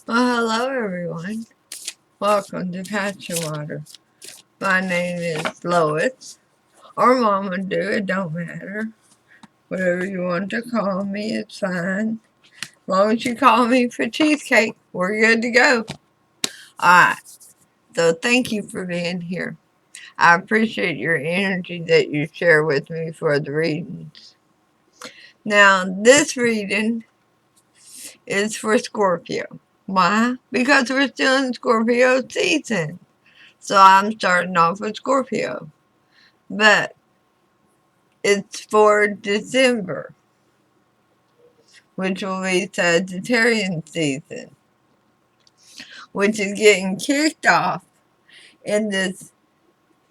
Well, hello everyone. Welcome to PassionWater. My name is Lois, or Mama Do, it don't matter. Whatever you want to call me, it's fine. As long as you call me for cheesecake, we're good to go. Alright, so thank you for being here. I appreciate your energy that you share with me for the readings. Now, this reading is for Scorpio. Why? Because we're still in Scorpio season. So I'm starting off with Scorpio. But it's for December, which will be Sagittarian season, which is getting kicked off in this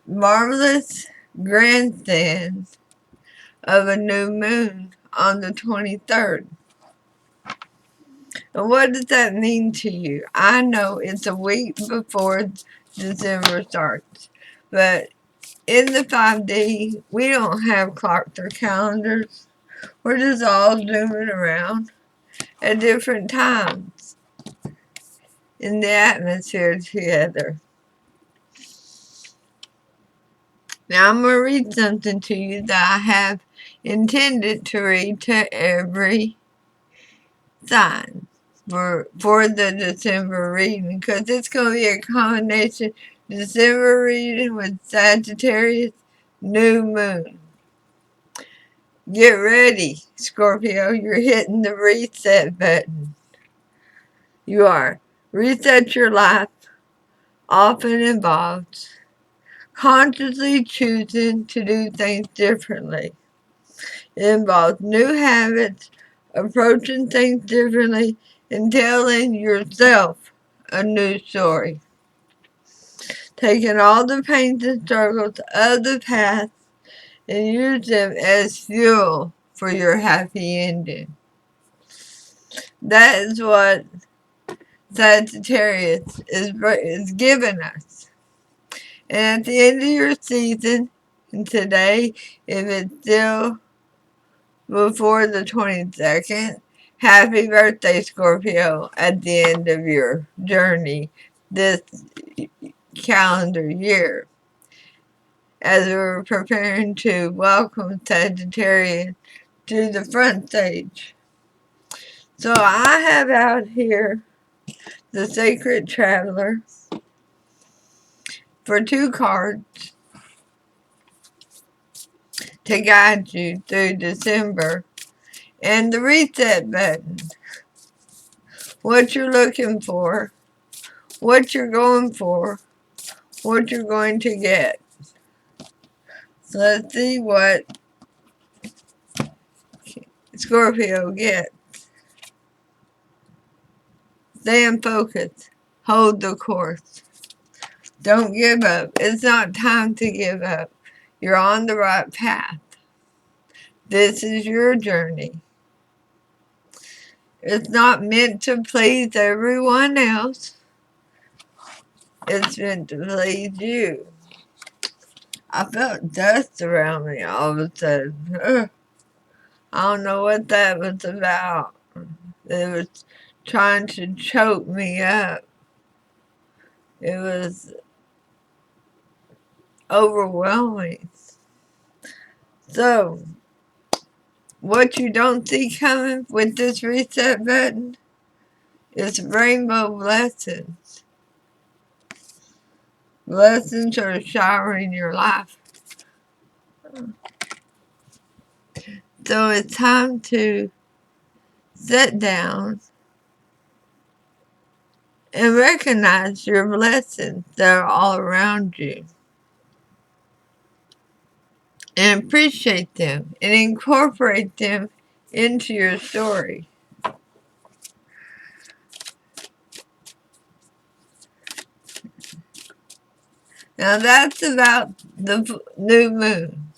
marvelous grandstand of a new moon on the 23rd. And what does that mean to you? I know it's a week before December starts, but in the 5D, we don't have clocks or calendars. We're just all zooming around at different times in the atmosphere together. Now I'm going to read something to you that I have intended to read to every sign for the December reading, because it's going to be a combination December reading with Sagittarius new moon. Get ready, Scorpio. You're hitting the reset button. You are. Reset your life often involves consciously choosing to do things differently. It involves new habits, approaching things differently, and telling yourself a new story. Taking all the pains and struggles of the past and use them as fuel for your happy ending. That is what Sagittarius is giving us. And at the end of your season, and today, if it's still before the 22nd, happy birthday, Scorpio, at the end of your journey this calendar year. As we're preparing to welcome Sagittarius to the front stage. So I have out here the Sacred Traveler for 2 cards to guide you through December, and the reset button. What you're looking for, what you're going for, what you're going to get. So let's see what Scorpio gets. Stay focused. Hold the course. Don't give up. It's not time to give up. You're on the right path. This is your journey. It's not meant to please everyone else. It's meant to please you. I felt dust around me all of a sudden. Ugh. I don't know what that was about. It was trying to choke me up. It was overwhelming. So, what you don't see coming with this reset button is rainbow blessings. Blessings are showering your life. So it's time to sit down and recognize your blessings that are all around you. And appreciate them and incorporate them into your story. Now that's about the new moon.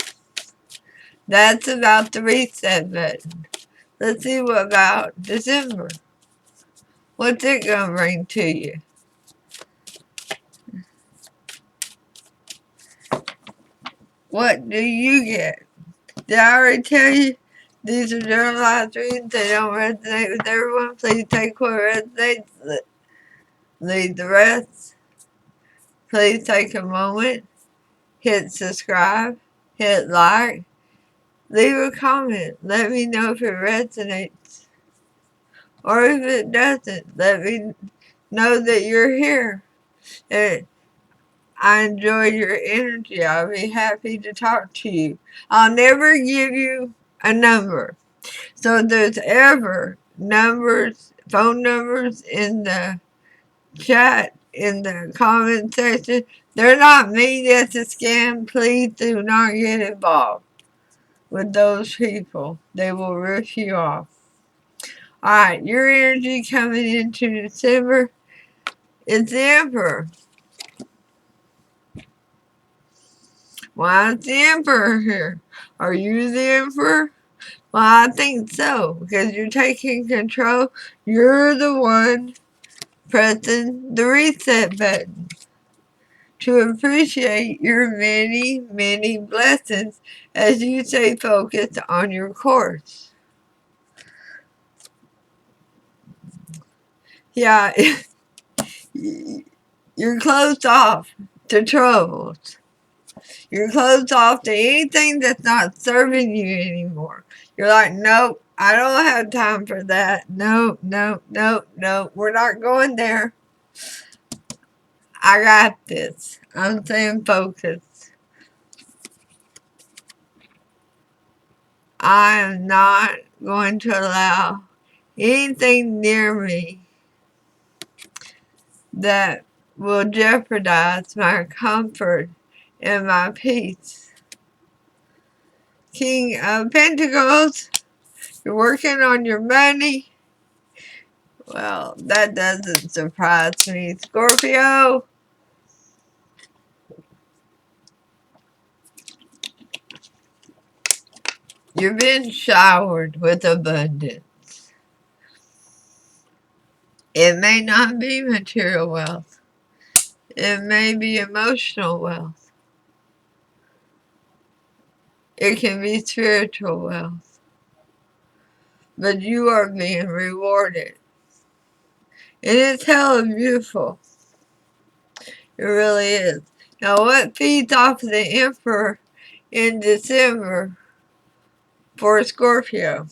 That's about the reset button. Let's see what about December. What's it going to bring to you? What do you get? Did I already tell you? These are generalized readings. They don't resonate with everyone. Please take what resonates. leave the rest. Please take a moment, hit subscribe, hit like, leave a comment. Let me know if it resonates. Or if it doesn't, let me know that you're here. I enjoy your energy. I'll be happy to talk to you. I'll never give you a number. So if there's ever numbers, phone numbers in the chat, in the comment section, they're not me. That's a scam. Please do not get involved with those people. They will rip you off. Alright, your energy coming into December is the Emperor. Why is the Emperor here? Are you the Emperor? Well, I think so, because you're taking control. You're the one pressing the reset button to appreciate your many, many blessings as you stay focused on your course. Yeah, you're closed off to troubles. You're closed off to anything that's not serving you anymore. You're like, nope, I don't have time for that. Nope, nope, nope, nope. We're not going there. I got this. I'm staying focused. I am not going to allow anything near me that will jeopardize my comfort and my peace. King of Pentacles, you're working on your money. Well, that doesn't surprise me. Scorpio, you've been showered with abundance. It may not be material wealth. It may be emotional wealth. It can be spiritual wealth. But you are being rewarded. And it's hella beautiful. It really is. Now, what feeds off the Emperor in December for Scorpio?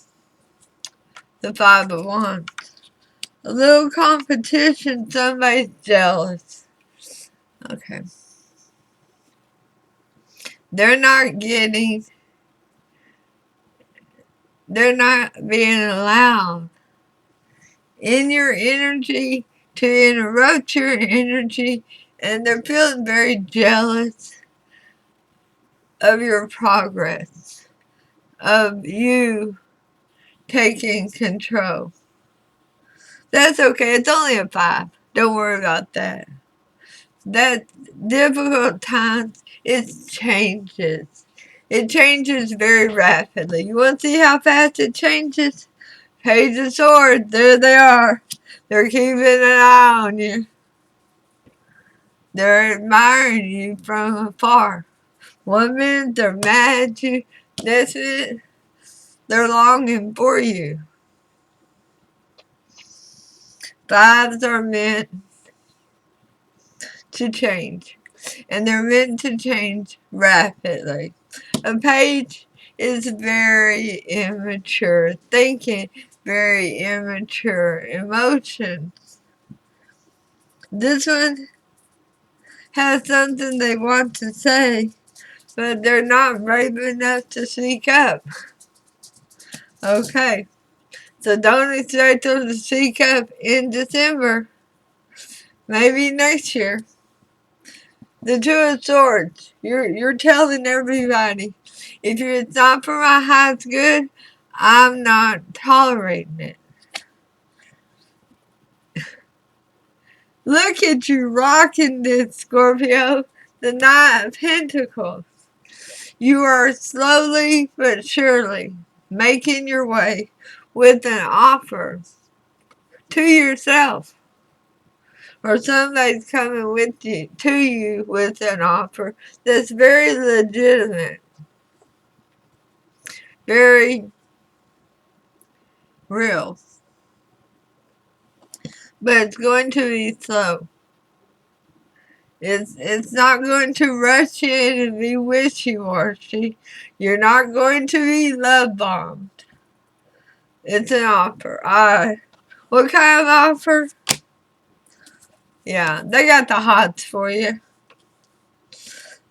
The Five of Wands. A little competition, somebody's jealous. Okay. They're not being allowed in your energy to interrupt your energy, and they're feeling very jealous of your progress, of you taking control. That's okay. It's only a 5. Don't worry about that. That difficult times, it changes. It changes very rapidly. You want to see how fast it changes? Page of Swords, there they are. They're keeping an eye on you. They're admiring you from afar. 1 minute they're mad at you. Next minute they're longing for you. 5s are meant to change. And they're meant to change rapidly. A page is very immature thinking, very immature emotions. This one has something they want to say, but they're not brave enough to speak up. Okay, so don't expect them to speak up in December. Maybe next year. The Two of Swords. You're telling everybody, if it's not for my highest good, I'm not tolerating it. Look at you rocking this, Scorpio. The Knight of Pentacles. You are slowly but surely making your way with an offer to yourself. Or somebody's coming with you to you with an offer that's very legitimate. Very real. but it's going to be slow. It's not going to rush in and be wishy-washy. You're not going to be love bombed. It's an offer. What kind of offer? Yeah, they got the hots for you.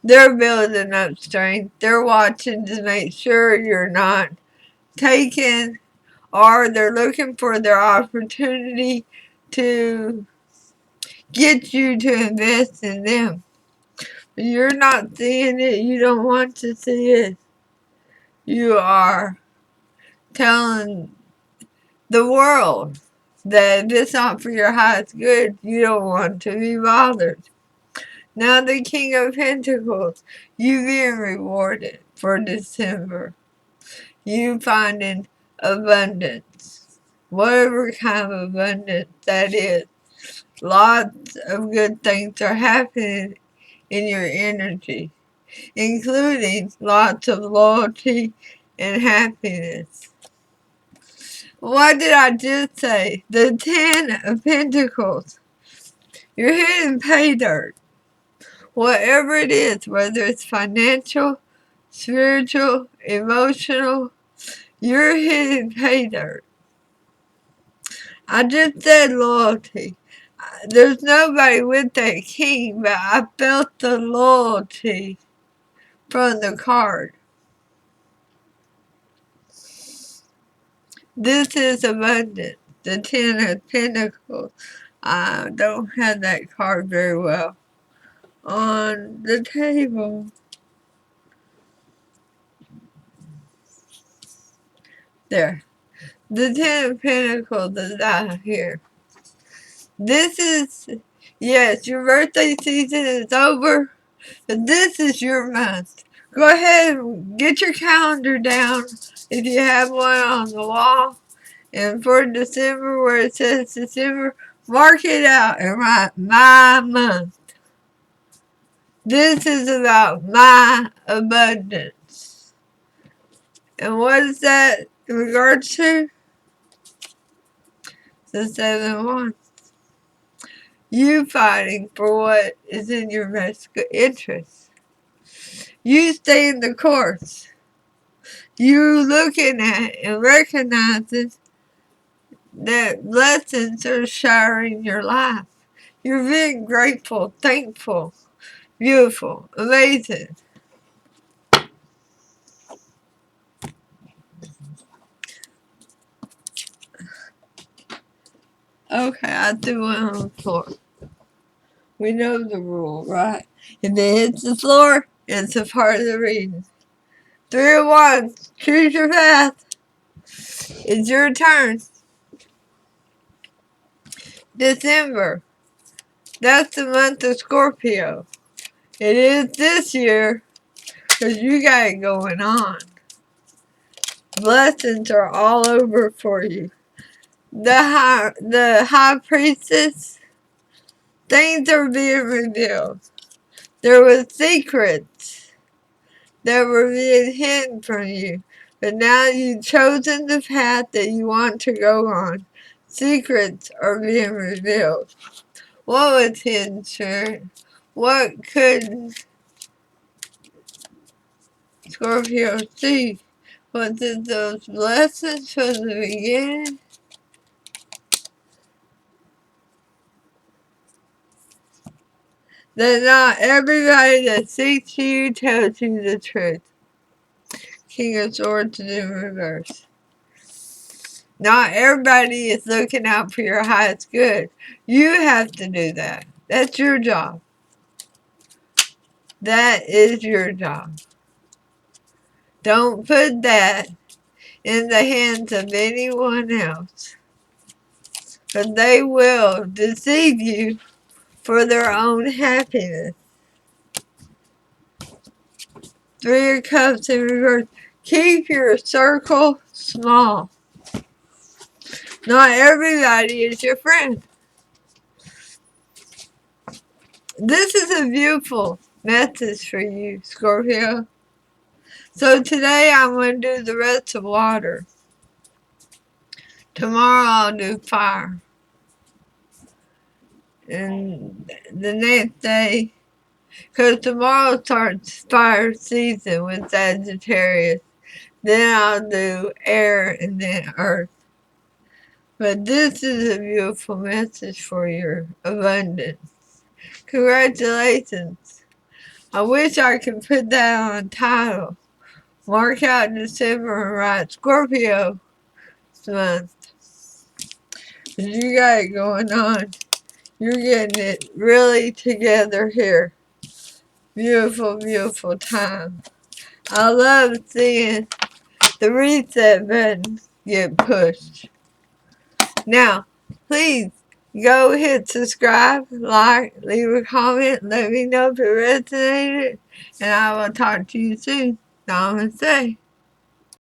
They're building up strength. They're watching to make sure you're not taken, or they're looking for their opportunity to get you to invest in them. But you're not seeing it. You don't want to see it. You are telling the world that if it's not for your highest good, you don't want to be bothered. Now the King of Pentacles, you being rewarded for December. You finding abundance. Whatever kind of abundance that is. Lots of good things are happening in your energy, including lots of loyalty and happiness. What did I just say? The Ten of Pentacles. You're hitting pay dirt. Whatever it is, whether it's financial, spiritual, emotional, you're hitting pay dirt. I just said loyalty. There's nobody with that king, but I felt the loyalty from the card. This is abundant. The Ten of Pentacles. I don't have that card very well on the table. There. The Ten of Pentacles is out here. This is, yes, your birthday season is over, but this is your month. Go ahead and get your calendar down if you have one on the wall. And for December, where it says December, mark it out and write my month. This is about my abundance. And what is that in regards to? The 7 of Wands. You fighting for what is in your best interest. You stay in the course. You looking at and recognizing that blessings are showering your life. You're being grateful, thankful, beautiful, amazing. Okay, I threw one on the floor. We know the rule, right? If it hits the floor, it's a part of the reading. 3 of Wands, choose your path. It's your turn. December. That's the month of Scorpio. It is this year because you got it going on. Blessings are all over for you. The high priestess, things are being revealed. There were secrets that were being hidden from you, but now you've chosen the path that you want to go on. Secrets are being revealed. What was hidden, Spirit? What could Scorpio see? Was it those blessings from the beginning? That not everybody that seeks you tells you the truth. King of Swords is in reverse. Not everybody is looking out for your highest good. You have to do that. That's your job. That is your job. Don't put that in the hands of anyone else. But they will deceive you for their own happiness. 3 of Cups in reverse. Keep your circle small. Not everybody is your friend. This is a beautiful message for you, Scorpio. So today I'm going to do the rest of water. Tomorrow I'll do fire. And the next day, because tomorrow starts fire season with Sagittarius. Then I'll do air and then earth. But this is a beautiful message for your abundance. Congratulations. I wish I could put that on a title. Mark out December and write Scorpio this month. But you got it going on. You're getting it really together here. Beautiful, beautiful time. I love seeing the reset button get pushed. Now, please go hit subscribe, like, leave a comment, let me know if it resonated, and I will talk to you soon. Namaste.